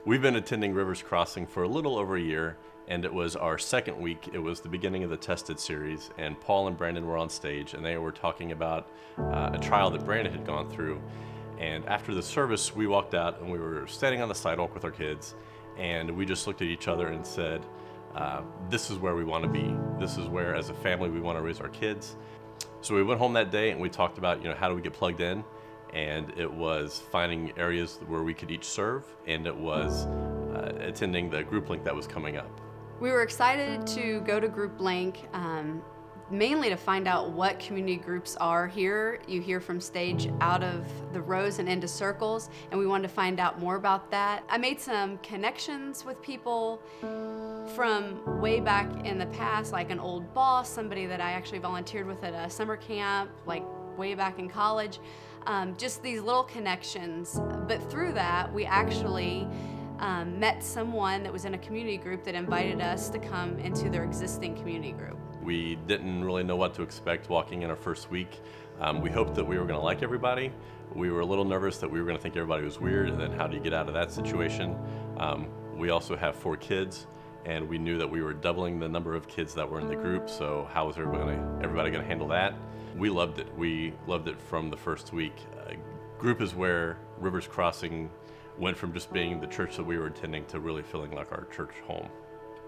We've been attending Rivers Crossing for a little over a year, and it was our second week. It was the beginning of the Tested series, and Paul and Brandon were on stage, and they were talking about a trial that Brandon had gone through. And after the service, we walked out, and we were standing on the sidewalk with our kids, and we just looked at each other and said, this is where we want to be. This is where, as a family, we want to raise our kids. So we went home that day, and we talked about, how do we get plugged in? And it was finding areas where we could each serve, and it was attending the group link that was coming up. We were excited to go to Group Link, mainly to find out what community groups are here. You hear from stage out of the rows and into circles, and we wanted to find out more about that. I made some connections with people from way back in the past, like an old boss, somebody that I actually volunteered with at a summer camp, like way back in college. Just these little connections. But through that, we actually met someone that was in a community group that invited us to come into their existing community group. We didn't really know what to expect walking in our first week. We hoped that we were going to like everybody. We were a little nervous that we were going to think everybody was weird, and then how do you get out of that situation? We also have 4 kids, and we knew that we were doubling the number of kids that were in the group, so how was everybody going to handle that? We loved it. We loved it from the first week. Group is where Rivers Crossing went from just being the church that we were attending to really feeling like our church home.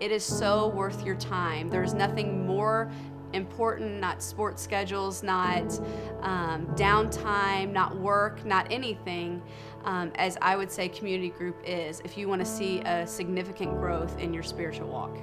It is so worth your time. There's nothing more important, not sports schedules, not downtime, not work, not anything, as I would say community group is, if you want to see a significant growth in your spiritual walk.